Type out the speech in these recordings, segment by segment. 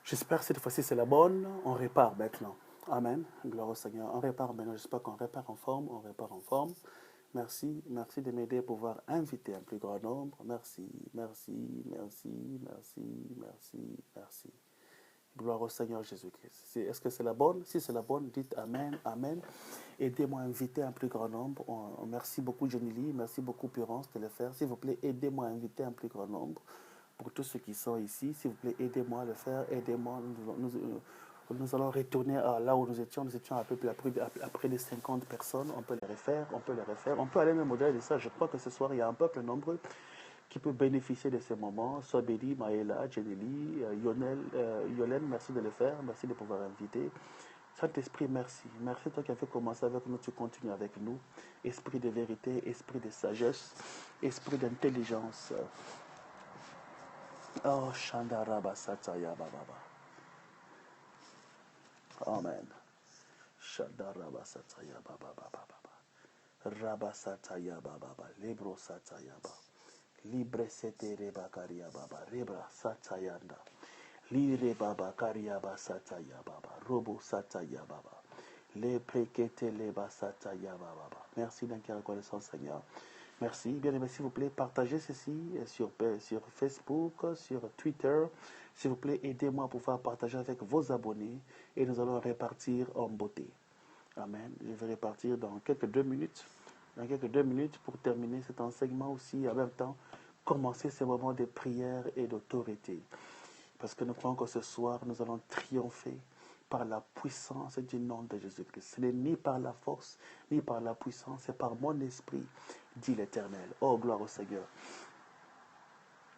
J'espère que cette fois-ci c'est la bonne. On répare maintenant. Amen. Gloire au Seigneur. On répare maintenant. J'espère qu'on répare en forme. On répare en forme. Merci. Merci de m'aider à pouvoir inviter un plus grand nombre. Merci. Merci. Merci. Merci. Merci. Merci. Gloire au Seigneur Jésus-Christ. Est-ce que c'est la bonne? Si c'est la bonne, dites Amen. Amen. Aidez-moi à inviter un plus grand nombre. Merci beaucoup, Johnny Lee. Merci beaucoup, Purance, de le faire. S'il vous plaît, aidez-moi à inviter un plus grand nombre. Pour tous ceux qui sont ici, s'il vous plaît, aidez-moi à le faire. Aidez-moi. Nous allons retourner à là où nous étions. Nous étions à peu près à près de 50 personnes. On peut les refaire. On peut les refaire. On peut aller même au-delà de ça. Je crois que ce soir, il y a un peuple nombreux qui peut bénéficier de ces moments. Sois béni, Maëla, Jenny, Yolène, merci de le faire. Merci de pouvoir inviter. Saint-Esprit, merci. Merci toi qui as fait commencer avec nous, tu continues avec nous. Esprit de vérité, esprit de sagesse, esprit d'intelligence. Oh, Shandaraba Sataya Baba. Amen. Shandaraba Sataya Baba Baba. Rabba Sataya Baba. Libro Sataya Baba. Libre sete reba karia baba. Rebra Satayanda. Lire baba karia ba Sataya Baba. Robo Sataya Baba. Les préquêtes les basataya baba. Merci d'un cœur reconnaissant, Seigneur. Merci. Bien aimé, s'il vous plaît, partagez ceci sur Facebook, sur Twitter. S'il vous plaît, aidez-moi à pouvoir partager avec vos abonnés et nous allons répartir en beauté. Amen. Je vais répartir dans quelques 2 minutes. Dans quelques 2 minutes pour terminer cet enseignement aussi, en même temps, commencer ces moments de prière et d'autorité. Parce que nous croyons que ce soir, nous allons triompher par la puissance du nom de Jésus-Christ. Ce n'est ni par la force, ni par la puissance, c'est par mon esprit, dit l'Éternel. Oh, gloire au Seigneur.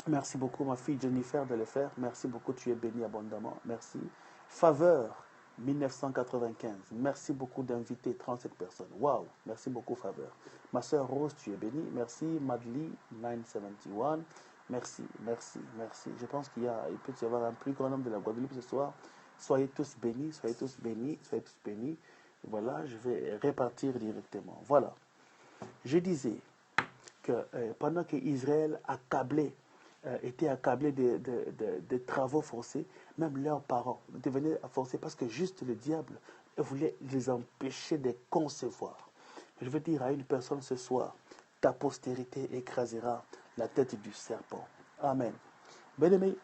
Merci beaucoup, ma fille Jennifer, de le faire. Merci beaucoup, tu es bénie abondamment. Merci. Faveur, 1995. Merci beaucoup d'inviter 37 personnes. Waouh, merci beaucoup, Faveur. Ma soeur Rose, tu es bénie. Merci. Madly, 971. Merci, merci, merci. Je pense il peut y avoir un plus grand nombre de la Guadeloupe ce soir. Soyez tous bénis, soyez tous bénis, soyez tous bénis. Voilà, je vais répartir directement. Voilà. Je disais que pendant qu'Israël était accablé de travaux forcés, même leurs parents devenaient forcés parce que juste le diable voulait les empêcher de concevoir. Je veux dire à une personne ce soir, ta postérité écrasera la tête du serpent. Amen. Bien-aimés,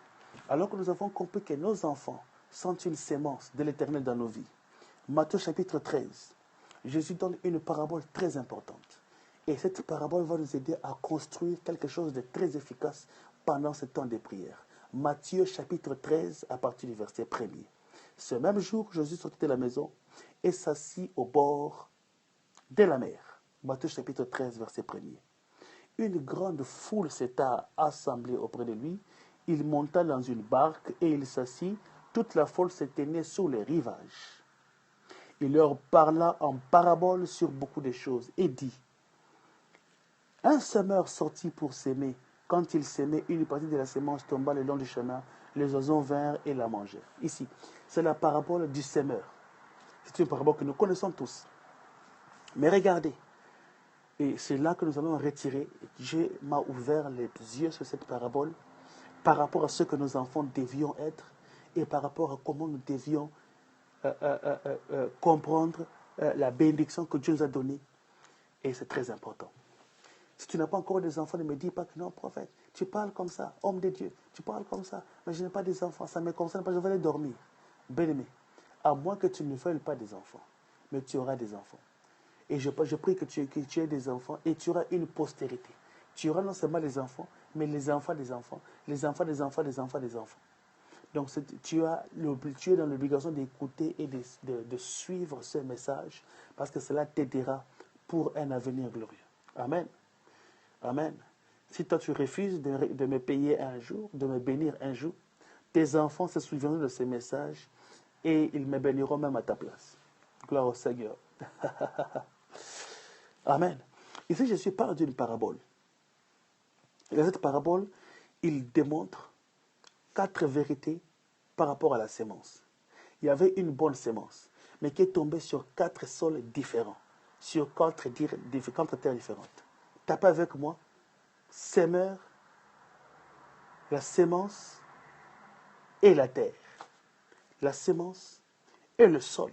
alors que nous avons compris que nos enfants sont une sémence de l'Éternel dans nos vies, Matthieu chapitre 13, Jésus donne une parabole très importante. Et cette parabole va nous aider à construire quelque chose de très efficace pendant ce temps de prière. Matthieu chapitre 13 à partir du verset 1er. Ce même jour, Jésus sortit de la maison et s'assit au bord de la mer. Matthieu chapitre 13 verset 1er. Une grande foule s'était assemblée auprès de lui. Il monta dans une barque et il s'assit. Toute la foule se tenait sur les rivages. Il leur parla en parabole sur beaucoup de choses et dit: un semeur sortit pour s'aimer. Quand il s'aimait, une partie de la sémence tomba le long du chemin. Les oiseaux vinrent et la mangèrent. Ici, c'est la parabole du semeur. C'est une parabole que nous connaissons tous. Mais regardez, et c'est là que nous allons retirer. Dieu m'a ouvert les yeux sur cette parabole par rapport à ce que nos enfants devions être et par rapport à comment nous devions comprendre la bénédiction que Dieu nous a donnée. Et c'est très important. Si tu n'as pas encore des enfants, ne me dis pas que non, prophète, tu parles comme ça, homme de Dieu, tu parles comme ça, mais je n'ai pas des enfants, ça ne me concerne pas, je vais aller dormir. Bien-aimé, à moins que tu ne veuilles pas des enfants, mais tu auras des enfants. Et je prie que tu aies des enfants et tu auras une postérité. Tu auras non seulement des enfants, mais les enfants des enfants, les enfants des enfants des enfants des enfants. Donc tu es dans l'obligation d'écouter et de suivre ce message parce que cela t'aidera pour un avenir glorieux. Amen. Amen. Si toi tu refuses de me payer un jour, de me bénir un jour, tes enfants se souviendront de ce message et ils me béniront même à ta place. Gloire au Seigneur. Amen. Ici, je parle d'une parabole. Et dans cette parabole, il démontre 4 vérités par rapport à la sémence. Il y avait une bonne sémence, mais qui est tombée sur 4 sols différents, sur 4 terres différentes. Tapez avec moi: semeur, la sémence et la terre. la sémence et le sol.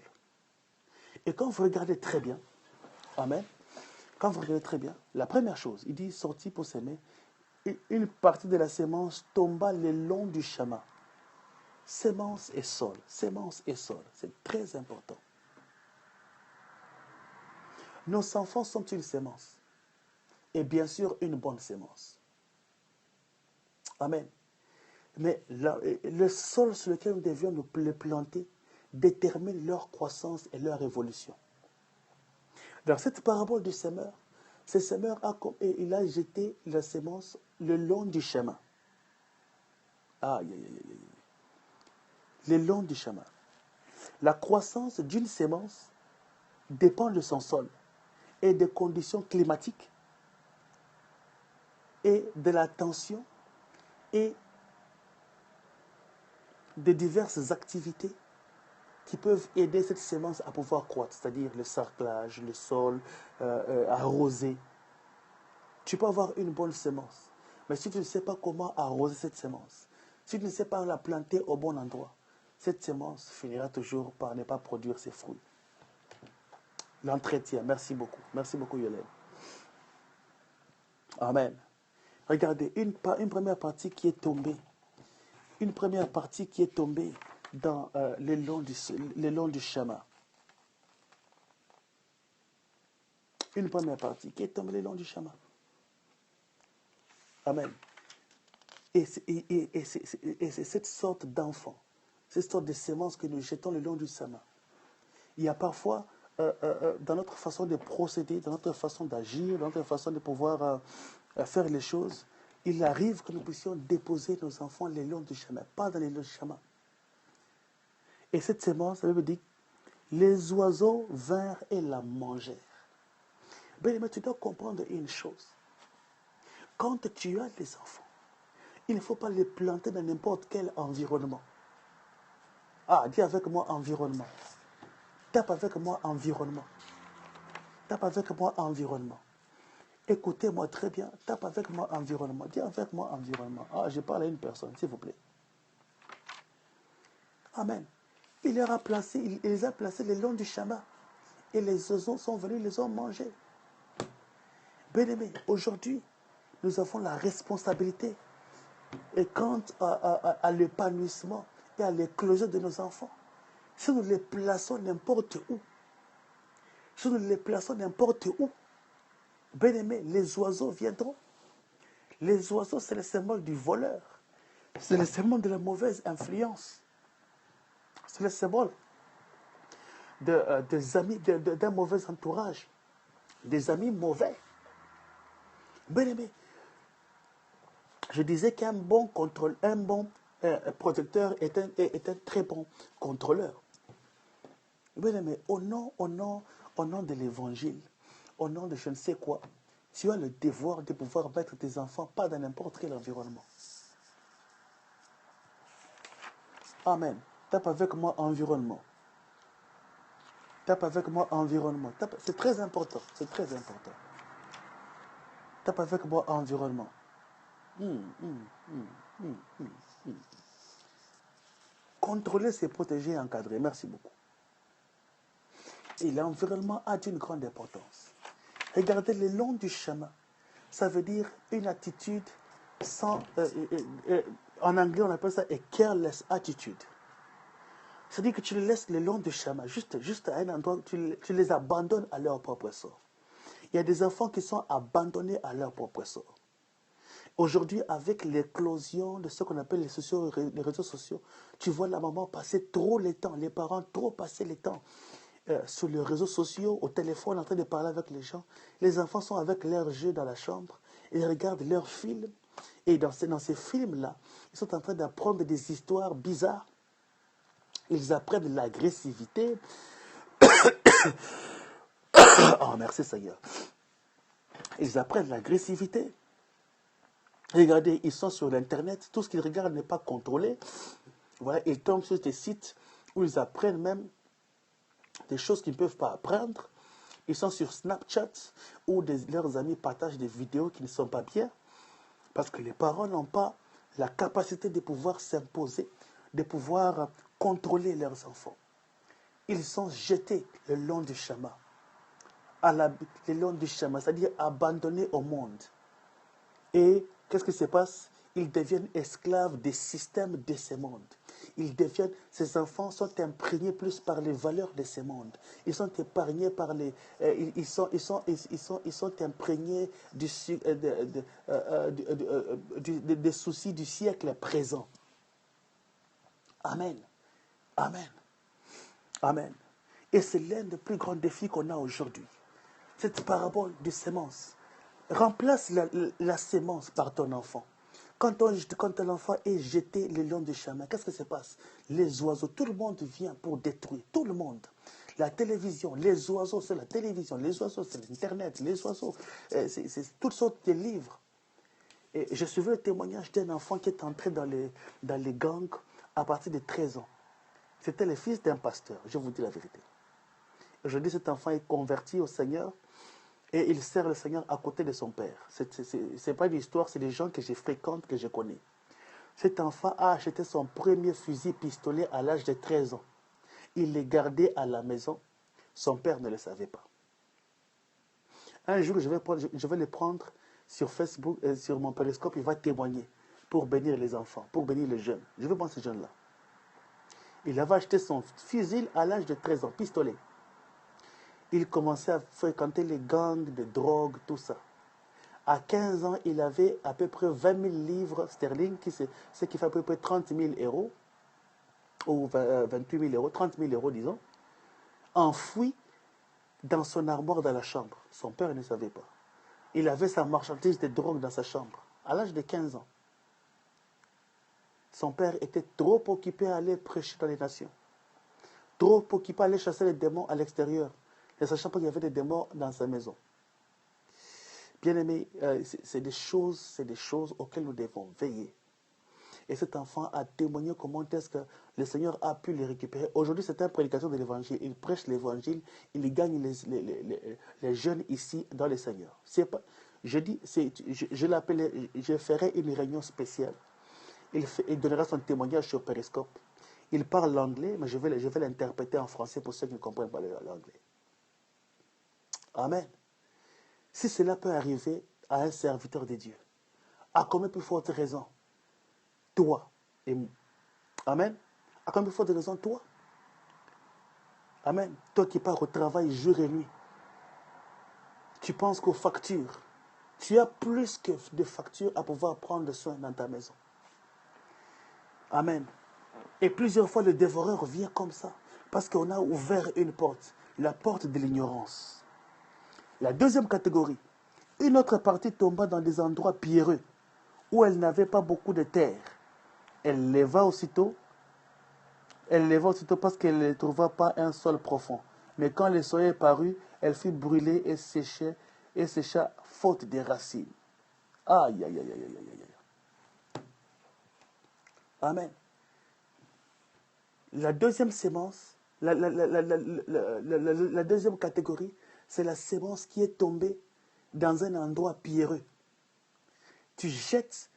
Et quand vous regardez très bien, amen, quand vous regardez très bien, la première chose, il dit sorti pour s'aimer, une partie de la sémence tomba le long du chemin. Sémence et sol, c'est très important. Nos enfants sont une sémence. Et bien sûr, une bonne sémence. Amen. Mais le sol sur lequel nous devions les planter détermine leur croissance et leur évolution. Dans cette parabole du semeur, ce semeur il a jeté la sémence le long du chemin. Aïe, aïe, aïe, aïe. Le long du chemin. La croissance d'une sémence dépend de son sol et des conditions climatiques et de la tension et de diverses activités qui peuvent aider cette sémence à pouvoir croître, c'est-à-dire le sarclage, le sol, arroser. Tu peux avoir une bonne sémence, mais si tu ne sais pas comment arroser cette sémence, si tu ne sais pas la planter au bon endroit, cette sémence finira toujours par ne pas produire ses fruits. L'entretien, merci beaucoup Yolène. Amen. Regardez, une première partie qui est tombée, dans le long du chemin. Une première partie qui est tombée le long du chemin. Amen. Et c'est cette sorte d'enfant, cette sorte de sémence que nous jetons le long du chemin. Il y a parfois, dans notre façon de procéder, dans notre façon d'agir, dans notre façon de pouvoir faire les choses, il arrive que nous puissions déposer nos enfants le long du chemin, pas dans le long du chemin. Et cette sémence, ça veut dire, les oiseaux vinrent et la mangèrent. Mais tu dois comprendre une chose. Quand tu as des enfants, il ne faut pas les planter dans n'importe quel environnement. Ah, dis avec moi environnement. Tape avec moi environnement. Tape avec moi environnement. Écoutez-moi très bien. Tape avec moi environnement. Dis avec moi environnement. Ah, je parle à une personne, s'il vous plaît. Amen. Il les a placés le long du chemin. Et les oiseaux sont venus, les ont mangés. Bien-aimés, aujourd'hui, nous avons la responsabilité. Et quant à l'épanouissement et à l'éclosion de nos enfants, si nous les plaçons n'importe où, bien-aimés, les oiseaux viendront. Les oiseaux, c'est le symbole du voleur. C'est le symbole de la mauvaise influence. C'est le symbole des amis, d'un mauvais entourage. Des amis mauvais. Bien-aimés, je disais qu'un bon protecteur est un très bon contrôleur. Bien-aimés, au nom de l'évangile, au nom de je ne sais quoi, tu as le devoir de pouvoir mettre tes enfants pas dans n'importe quel environnement. Amen. Tape avec moi environnement. Tape avec moi environnement. C'est très important. C'est très important. Tape avec moi environnement. Contrôler, c'est protéger et encadrer. Merci beaucoup. Et l'environnement a une grande importance. Regardez le long du chemin. Ça veut dire une attitude sans... en anglais, on appelle ça a careless attitude. C'est-à-dire que tu les laisses le long du chemin, juste à un endroit, tu les abandonnes à leur propre sort. Il y a des enfants qui sont abandonnés à leur propre sort. Aujourd'hui, avec l'éclosion de ce qu'on appelle les réseaux sociaux, tu vois la maman passer trop le temps, les parents trop passer le temps sur les réseaux sociaux, au téléphone, en train de parler avec les gens. Les enfants sont avec leurs jeux dans la chambre, ils regardent leurs films. Et dans ces films-là, ils sont en train d'apprendre des histoires bizarres. Ils apprennent l'agressivité. Oh, merci Seigneur. Ils apprennent l'agressivité. Regardez, ils sont sur l'Internet. Tout ce qu'ils regardent n'est pas contrôlé. Voilà, ils tombent sur des sites où ils apprennent même des choses qu'ils ne peuvent pas apprendre. Ils sont sur Snapchat où leurs amis partagent des vidéos qui ne sont pas bien. Parce que les parents n'ont pas la capacité de pouvoir s'imposer, de pouvoir contrôler leurs enfants. Ils sont jetés le long du chemin. Le long du chemin, c'est-à-dire abandonnés au monde. Et qu'est-ce qui se passe? Ils deviennent esclaves des systèmes de ce monde. Ces enfants sont imprégnés plus par les valeurs de ce monde. Ils sont épargnés par les, ils sont imprégnés des soucis du siècle présent. Amen. Amen. Amen. Et c'est l'un des plus grands défis qu'on a aujourd'hui. Cette parabole de sémence. Remplace la sémence par ton enfant. Quand un enfant est jeté le long du chemin, qu'est-ce qui se passe? Les oiseaux, tout le monde vient pour détruire. Tout le monde. La télévision, les oiseaux, c'est la télévision. Les oiseaux, c'est l'Internet. Les oiseaux, c'est toutes sortes de livres. Et je suivais le témoignage d'un enfant qui est entré dans les gangs à partir de 13 ans. C'était le fils d'un pasteur, je vous dis la vérité. Aujourd'hui, cet enfant est converti au Seigneur et il sert le Seigneur à côté de son père. Ce n'est pas une histoire, c'est des gens que je fréquente, que je connais. Cet enfant a acheté son premier fusil pistolet à l'âge de 13 ans. Il les gardait à la maison. Son père ne le savait pas. Un jour, je vais le prendre sur Facebook, sur mon périscope, il va témoigner pour bénir les enfants, pour bénir les jeunes. Je vais prendre ces jeunes-là. Il avait acheté son fusil à l'âge de 13 ans, pistolet. Il commençait à fréquenter les gangs de drogue, tout ça. À 15 ans, il avait à peu près 20 000 livres sterling, ce qui fait à peu près 30 000 euros, ou 28 000 euros, 30 000 euros, disons, enfouis dans son armoire dans la chambre. Son père ne savait pas. Il avait sa marchandise de drogue dans sa chambre, à l'âge de 15 ans. Son père était trop occupé à aller prêcher dans les nations. Trop occupé à aller chasser les démons à l'extérieur, ne sachant pas qu'il y avait des démons dans sa maison. Bien aimé, c'est des choses auxquelles nous devons veiller. Et cet enfant a témoigné comment est-ce que le Seigneur a pu les récupérer. Aujourd'hui, c'est un prédicateur de l'évangile. Il prêche l'évangile, il gagne les jeunes ici dans le Seigneur. Je ferai une réunion spéciale. Il donnera son témoignage sur Periscope. Il parle l'anglais, mais je vais l'interpréter en français pour ceux qui ne comprennent pas l'anglais. Amen. Si cela peut arriver à un serviteur de Dieu, à combien plus forte raison, toi et moi. Amen. À combien plus forte raison, toi. Amen. Toi qui pars au travail jour et nuit, tu penses qu'aux factures, tu as plus que de factures à pouvoir prendre soin dans ta maison. Amen. Et plusieurs fois, le dévoreur vient comme ça, parce qu'on a ouvert une porte, la porte de l'ignorance. La deuxième catégorie, une autre partie tomba dans des endroits pierreux, où elle n'avait pas beaucoup de terre. Elle leva aussitôt parce qu'elle ne trouva pas un sol profond. Mais quand le soleil parut, elle fut brûlée et sécha faute des racines. Aïe, aïe, aïe, aïe, aïe, aïe, aïe. Amen. La deuxième sémence, la deuxième catégorie, c'est la sémence qui est tombée dans un endroit pierreux. Tu jettes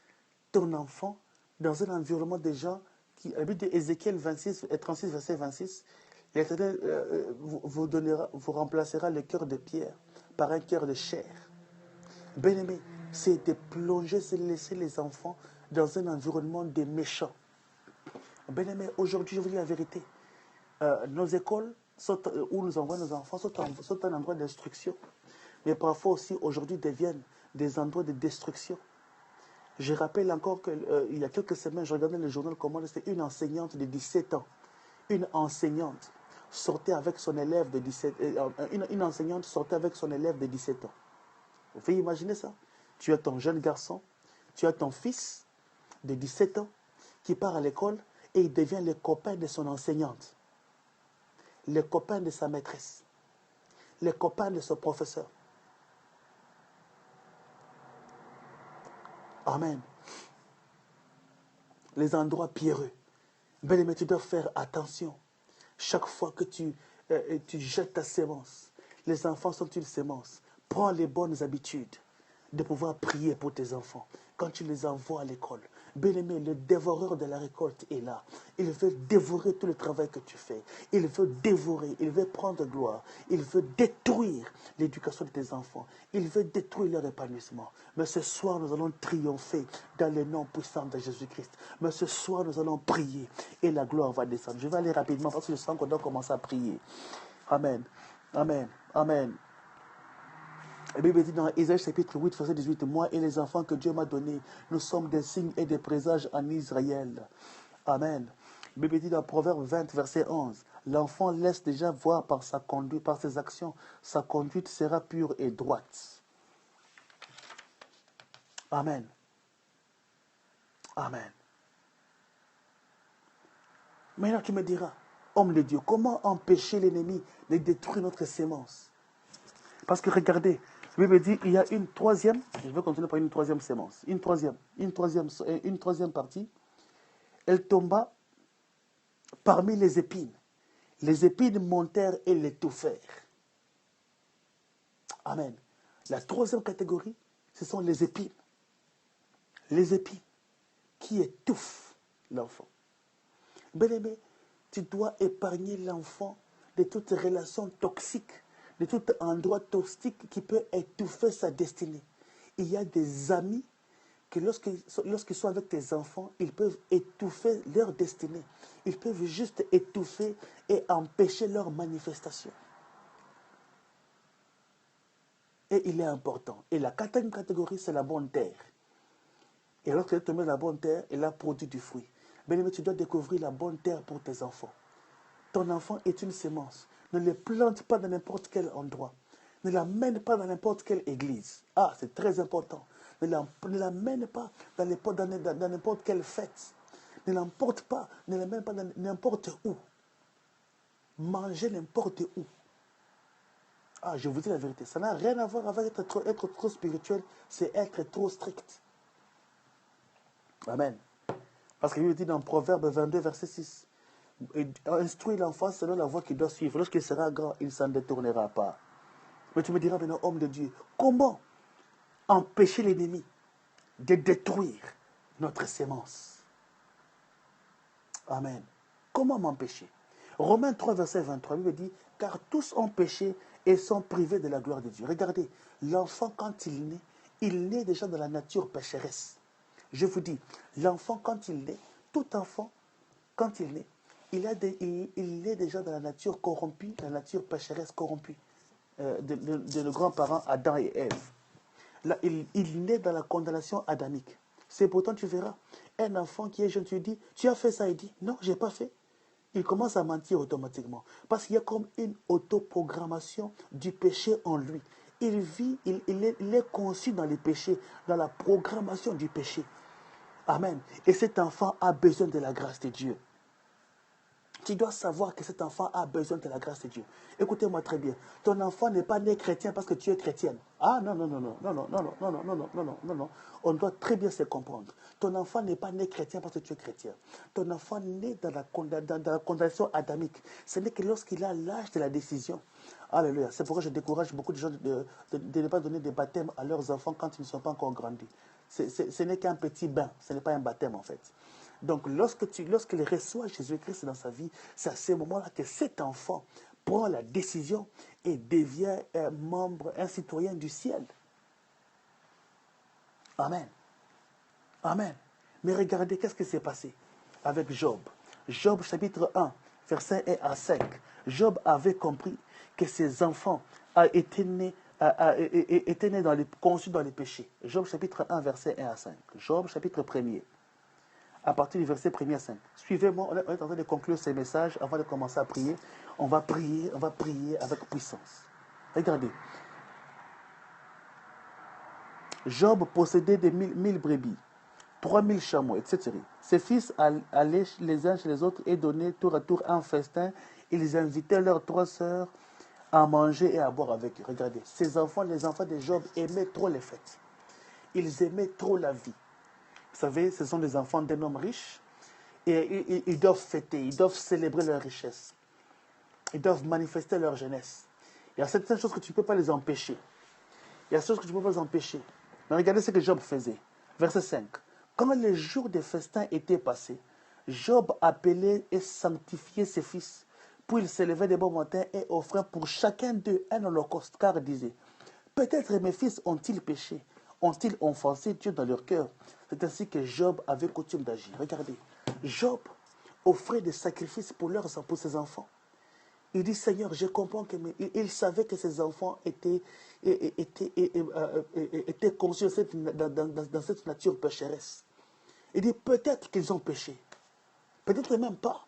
ton enfant dans un environnement de gens qui, à l'habitude d'Ézéchiel 26 et 36, verset 26, l'Éternel vous remplacera le cœur de pierre par un cœur de chair. Bien-aimé, c'est de plonger, c'est de laisser les enfants dans un environnement de méchants. Bien-aimé, aujourd'hui, je vous dis la vérité. Nos écoles où nous envoyons nos enfants sont un endroit d'instruction. Mais parfois aussi, aujourd'hui, deviennent des endroits de destruction. Je rappelle encore qu'il y a quelques semaines, je regardais le journal comment c'était une enseignante de 17 ans. Une enseignante sortait avec son élève de 17 une enseignante sortait avec son élève de 17 ans. Vous pouvez imaginer ça? Tu as ton jeune garçon, tu as ton fils de 17 ans qui part à l'école et il devient le copain de son enseignante, le copain de sa maîtresse, le copain de son professeur. Amen. Les endroits pierreux. Bien-aimé, tu dois faire attention. Chaque fois que tu jettes ta sémence, les enfants sont une sémence. Prends les bonnes habitudes de pouvoir prier pour tes enfants. Quand tu les envoies à l'école, Bien-aimé, le dévoreur de la récolte est là. Il veut dévorer tout le travail que tu fais. Il veut dévorer, il veut prendre gloire. Il veut détruire l'éducation de tes enfants. Il veut détruire leur épanouissement. Mais ce soir, nous allons triompher dans le nom puissant de Jésus-Christ. Mais ce soir, nous allons prier et la gloire va descendre. Je vais aller rapidement parce que je sens qu'on doit commencer à prier. Amen. Amen. Amen. La Bible dit dans Isaïe chapitre 8, verset 18, moi et les enfants que Dieu m'a donnés, nous sommes des signes et des présages en Israël. Amen. La Bible dit dans Proverbe 20, verset 11, l'enfant laisse déjà voir par sa conduite, par ses actions, sa conduite sera pure et droite. Amen. Amen. Maintenant tu me diras, homme de Dieu, comment empêcher l'ennemi de détruire notre sémence? Parce que regardez, la Bible dit il y a une troisième, je vais continuer par une troisième sémence, une troisième partie. Elle tomba parmi les épines. Les épines montèrent et l'étouffèrent. Amen. La troisième catégorie, ce sont les épines. Les épines qui étouffent l'enfant. Bien-aimé, tu dois épargner l'enfant de toute relation toxique, de tout endroit toxique qui peut étouffer sa destinée. Il y a des amis que lorsqu'ils sont avec tes enfants, ils peuvent étouffer leur destinée. Ils peuvent juste étouffer et empêcher leur manifestation. Et il est important. Et la quatrième catégorie, c'est la bonne terre. Et lorsqu'elle te met la bonne terre, elle a produit du fruit. Bien-aimé, tu dois découvrir la bonne terre pour tes enfants. Ton enfant est une sémence. Ne le plante pas dans n'importe quel endroit. Ne l'amène pas dans n'importe quelle église. Ah, c'est très important. Ne l'amène pas dans n'importe quelle fête. Ne l'amène pas dans n'importe où. Manger n'importe où. Ah, je vous dis la vérité. Ça n'a rien à voir avec être trop spirituel. C'est être trop strict. Amen. Parce qu'il dit dans Proverbe 22, verset 6. Instruis l'enfant selon la voie qu'il doit suivre. Lorsqu'il sera grand, il ne s'en détournera pas. Mais tu me diras maintenant, homme de Dieu, comment empêcher l'ennemi de détruire notre sémence? Amen. Comment m'empêcher? Romains 3, verset 23, il dit, car tous ont péché et sont privés de la gloire de Dieu. Regardez, l'enfant quand il naît déjà dans la nature pécheresse. Je vous dis, l'enfant quand il naît, tout enfant, quand il naît, il est déjà dans la nature corrompue, la nature pécheresse corrompue de nos grands-parents Adam et Ève. Là, il naît dans la condamnation adamique. C'est pourtant, tu verras, un enfant qui est jeune, tu lui dis, tu as fait ça, il dit, non, je n'ai pas fait. Il commence à mentir automatiquement. Parce qu'il y a comme une autoprogrammation du péché en lui. Il vit, il est conçu dans les péchés, dans la programmation du péché. Amen. Et cet enfant a besoin de la grâce de Dieu. Tu dois savoir que cet enfant a besoin de la grâce de Dieu. Écoutez-moi très bien. Ton enfant n'est pas né chrétien parce que tu es chrétienne. Ah non, non, non, non, non, non, non, non, non, non, non, non, non, non, non. On doit très bien se comprendre. Ton enfant n'est pas né chrétien parce que tu es chrétien. Ton enfant naît dans la condamnation adamique. Ce n'est que lorsqu'il a l'âge de la décision. Alléluia. C'est pourquoi je décourage beaucoup de gens de ne pas donner des baptêmes à leurs enfants quand ils ne sont pas encore grandis. Ce n'est qu'un petit bain. Ce n'est pas un baptême en fait. Donc, lorsqu'il reçoit Jésus-Christ dans sa vie, c'est à ce moment-là que cet enfant prend la décision et devient un membre, un citoyen du ciel. Amen. Amen. Mais regardez, qu'est-ce qui s'est passé avec Job? Job, chapitre 1, versets 1 à 5. Job avait compris que ses enfants étaient nés conçus dans les péchés. Job, chapitre 1, versets 1 à 5. Job, chapitre 1er. À partir du verset 1er à 5. Suivez-moi, on est en train de conclure ces messages avant de commencer à prier. On va prier avec puissance. Regardez. Job possédait des 1000 brebis, 3000 chameaux, etc. Ses fils allaient les uns chez les autres et donnaient tour à tour un festin. Ils invitaient leurs 3 sœurs à manger et à boire avec eux. Regardez, ces enfants, les enfants de Job, aimaient trop les fêtes. Ils aimaient trop la vie. Vous savez, ce sont des enfants d'un homme riche et ils doivent fêter, ils doivent célébrer leur richesse. Ils doivent manifester leur jeunesse. Il y a certaines choses que tu ne peux pas les empêcher. Il y a certaines choses que tu ne peux pas les empêcher. Mais regardez ce que Job faisait. Verset 5. Quand le jour des festins était passé, Job appelait et sanctifiait ses fils. Puis il s'élevait de bon matin et offrait pour chacun d'eux un holocauste, car il disait, peut-être mes fils ont-ils péché, ont-ils offensé Dieu dans leur cœur. C'est ainsi que Job avait coutume d'agir. Regardez, Job offrait des sacrifices pour ses enfants. Il dit, Seigneur, je comprends que... Il savait que ses enfants étaient conçus dans cette nature pécheresse. Il dit, peut-être qu'ils ont péché. Peut-être même pas.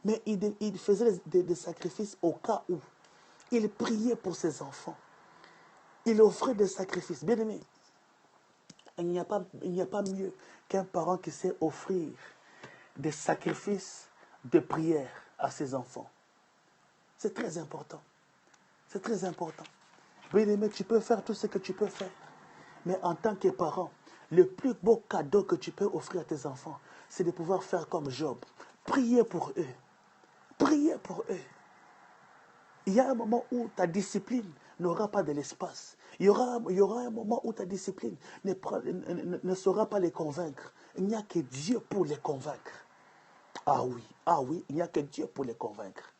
Mais il faisait des sacrifices au cas où. Il priait pour ses enfants. Il offrait des sacrifices. Bien aimé, il n'y a pas mieux qu'un parent qui sait offrir des sacrifices de prière à ses enfants. C'est très important. C'est très important. Bien aimé, tu peux faire tout ce que tu peux faire. Mais en tant que parent, le plus beau cadeau que tu peux offrir à tes enfants, c'est de pouvoir faire comme Job. Prier pour eux. Prier pour eux. Il y a un moment où ta discipline n'aura pas de l'espace. Il y aura un moment où ta discipline ne saura pas les convaincre. Il n'y a que Dieu pour les convaincre. Ah oui, il n'y a que Dieu pour les convaincre.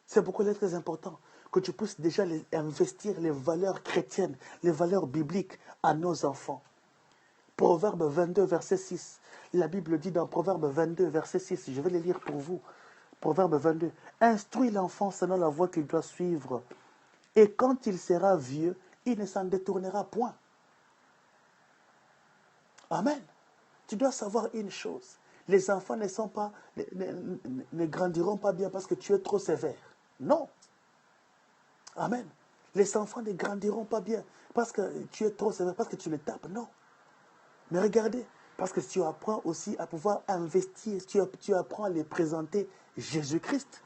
C'est pourquoi il est très important que tu puisses déjà investir les valeurs chrétiennes, les valeurs bibliques à nos enfants. Proverbe 22, verset 6. La Bible dit dans Proverbe 22, verset 6, je vais le lire pour vous. Proverbe 22. Instruis l'enfant selon la voie qu'il doit suivre. Et quand il sera vieux, il ne s'en détournera point. Amen. Tu dois savoir une chose. Les enfants ne grandiront pas bien parce que tu es trop sévère. Non. Amen. Les enfants ne grandiront pas bien parce que tu es trop sévère, parce que tu les tapes. Non. Mais regardez, parce que tu apprends aussi à pouvoir investir, tu apprends à les présenter Jésus-Christ.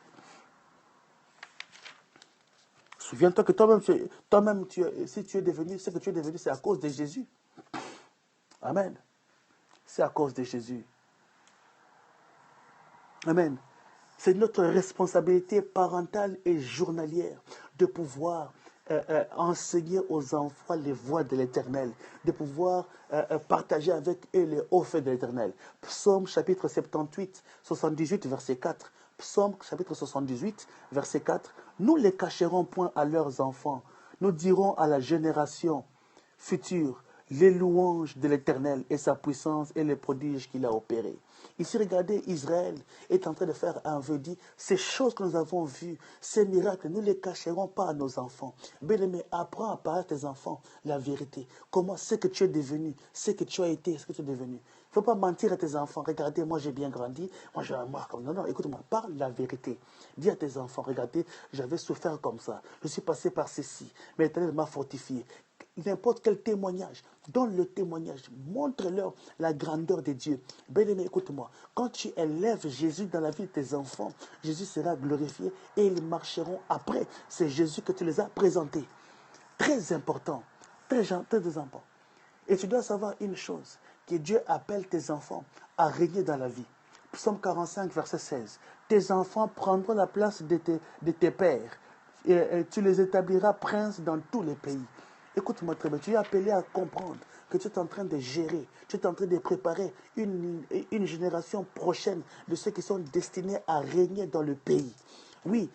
Souviens-toi que toi-même, si tu es devenu ce que tu es devenu, c'est à cause de Jésus. Amen. C'est à cause de Jésus. Amen. C'est notre responsabilité parentale et journalière de pouvoir enseigner aux enfants les voies de l'Éternel, de pouvoir partager avec eux les hauts faits de l'Éternel. Psaume chapitre 78, 78, verset 4. Psaume chapitre 78, verset 4. Nous les cacherons point à leurs enfants. Nous dirons à la génération future les louanges de l'Éternel et sa puissance et les prodiges qu'il a opérés. Ici, regardez, Israël est en train de faire un vœu dit, ces choses que nous avons vues, ces miracles, nous ne les cacherons pas à nos enfants. Bien-aimé, apprends à parler à tes enfants la vérité. Comment ce que tu es devenu, ce que tu as été, ce que tu es devenu. Il ne faut pas mentir à tes enfants. Regardez, moi j'ai bien grandi, non, écoute-moi, parle la vérité. Dis à tes enfants, regardez, j'avais souffert comme ça, je suis passé par ceci, mais l'Éternel m'a fortifié. N'importe quel témoignage, donne le témoignage, montre-leur la grandeur de Dieu. Bien-aimé, écoute-moi, quand tu élèves Jésus dans la vie de tes enfants, Jésus sera glorifié et ils marcheront après. C'est Jésus que tu les as présentés. Très important, très important. Et tu dois savoir une chose, que Dieu appelle tes enfants à régner dans la vie. Psaume 45, verset 16. Tes enfants prendront la place de tes pères. Et tu les établiras princes dans tous les pays. Écoute-moi très bien, tu es appelé à comprendre que tu es en train de gérer, tu es en train de préparer une génération prochaine de ceux qui sont destinés à régner dans le pays. Oui,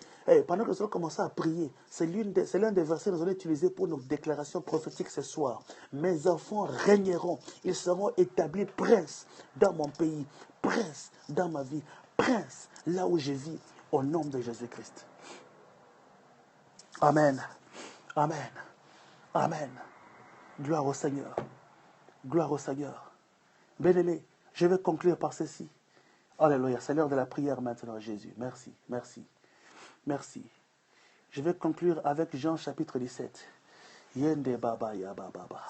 pendant que nous allons commencer à prier, c'est l'un des versets que nous allons utiliser pour nos déclarations prophétiques ce soir. Mes enfants régneront, ils seront établis princes dans mon pays, princes dans ma vie, princes là où je vis, au nom de Jésus-Christ. Amen. Amen. Amen. Gloire au Seigneur. Gloire au Seigneur. Bien-aimé, je vais conclure par ceci. Alléluia. C'est l'heure de la prière maintenant, Jésus. Merci, merci, merci. Je vais conclure avec Jean chapitre 17. Yende baba ya baba ba.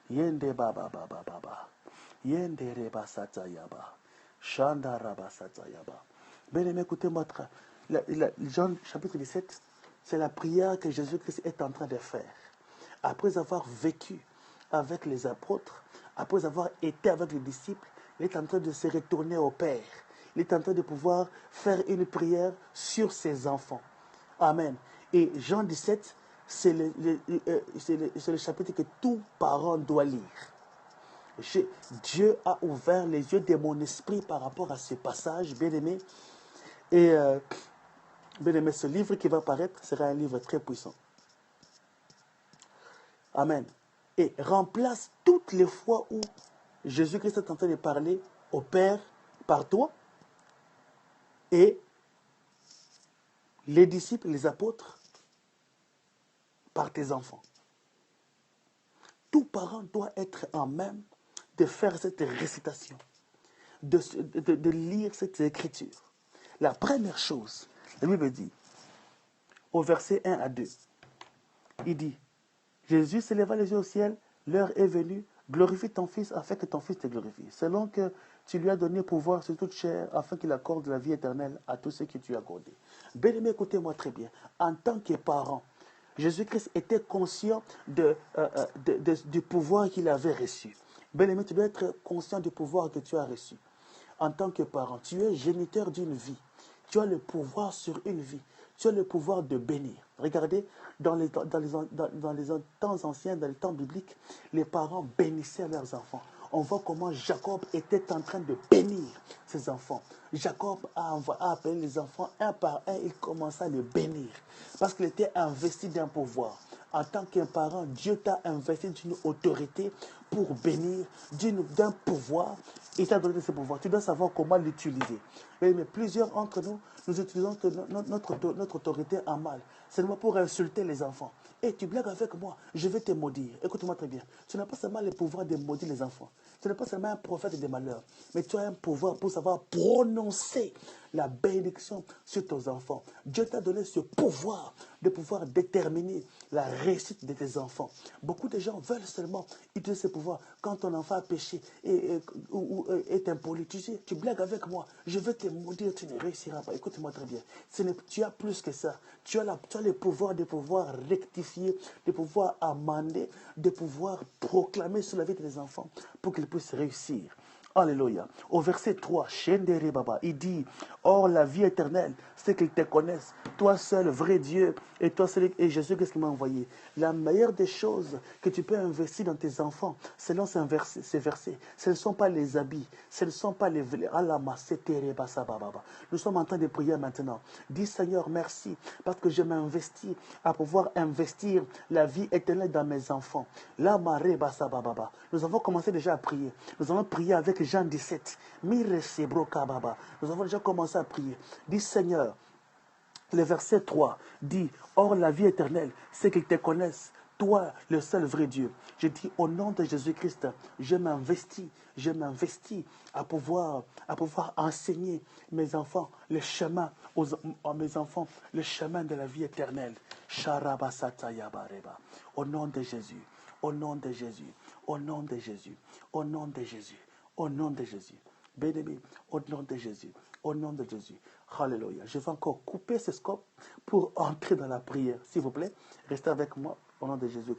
Yende baba baba baba. Yende reba sata yaba. Shanda raba sata yaba. Bien-aimé, écoutez-moi. Jean chapitre 17, c'est la prière que Jésus-Christ est en train de faire. Après avoir vécu avec les apôtres, après avoir été avec les disciples, il est en train de se retourner au Père. Il est en train de pouvoir faire une prière sur ses enfants. Amen. Et Jean 17, c'est le chapitre que tout parent doit lire. Dieu a ouvert les yeux de mon esprit par rapport à ce passage, bien-aimé. Et bien-aimé, ce livre qui va paraître sera un livre très puissant. Amen. Et remplace toutes les fois où Jésus-Christ est en train de parler au Père par toi et les disciples, les apôtres, par tes enfants. Tout parent doit être en même de faire cette récitation, de lire cette écriture. La première chose, la Bible dit, au verset 1 à 2, il dit, Jésus s'éleva les yeux au ciel, l'heure est venue, glorifie ton Fils afin que ton Fils te glorifie, selon que tu lui as donné pouvoir sur toute chair, afin qu'il accorde la vie éternelle à tous ceux que tu as accordés. Bien-aimé, écoutez-moi très bien. En tant que parent, Jésus-Christ était conscient du pouvoir qu'il avait reçu. Bien-aimé, tu dois être conscient du pouvoir que tu as reçu. En tant que parent, tu es géniteur d'une vie. Tu as le pouvoir sur une vie. Tu as le pouvoir de bénir. Regardez, dans les temps anciens, dans les temps bibliques, les parents bénissaient leurs enfants. On voit comment Jacob était en train de bénir ses enfants. Jacob a appelé les enfants un par un, il commença à les bénir. Parce qu'il était investi d'un pouvoir. En tant qu'un parent, Dieu t'a investi d'une autorité pour bénir, d'un pouvoir. Il t'a donné ce pouvoir. Tu dois savoir comment l'utiliser. Mais plusieurs d'entre nous, nous utilisons notre autorité en mal. Seulement pour insulter les enfants. Et tu blagues avec moi, je vais te maudire. Écoute-moi très bien. Tu n'as pas seulement le pouvoir de maudire les enfants. Tu n'es pas seulement un prophète des malheurs. Mais tu as un pouvoir pour savoir prononcer la bénédiction sur tes enfants. Dieu t'a donné ce pouvoir de pouvoir déterminer la réussite de tes enfants. Beaucoup de gens veulent seulement utiliser ce pouvoir quand ton enfant a péché ou est impoli. Tu sais, tu blagues avec moi, je vais te maudire, tu ne réussiras pas. Écoute-moi très bien. Tu as plus que ça. Tu as le pouvoir de pouvoir rectifier, de pouvoir amender, de pouvoir proclamer sur la vie de tes enfants pour qu'ils puissent réussir. Alléluia. Au verset 3, Shendere Baba, il dit, or la vie éternelle, c'est qu'ils te connaissent, toi seul, vrai Dieu, et toi seul, et Jésus, qu'est-ce qu'il m'a envoyé? La meilleure des choses que tu peux investir dans tes enfants, selon ces versets, ce ne sont pas les habits, ce ne sont pas les nous sommes en train de prier maintenant. Dis Seigneur, merci, parce que je m'investis à pouvoir investir la vie éternelle dans mes enfants. Nous avons commencé déjà à prier. Nous allons prier avec Jean 17. Nous avons déjà commencé à prier. Dis Seigneur, le verset 3 dit, or la vie éternelle, c'est qu'ils te connaissent, toi, le seul vrai Dieu. Je dis, au nom de Jésus-Christ, je m'investis à pouvoir enseigner mes enfants le chemin, mes enfants, le chemin de la vie éternelle. Au nom de Jésus, au nom de Jésus, au nom de Jésus, au nom de Jésus, au nom de Jésus. Bien-aimé, au nom de Jésus, au nom de Jésus. Alléluia. Je vais encore couper ce scope pour entrer dans la prière. S'il vous plaît, restez avec moi au nom de Jésus.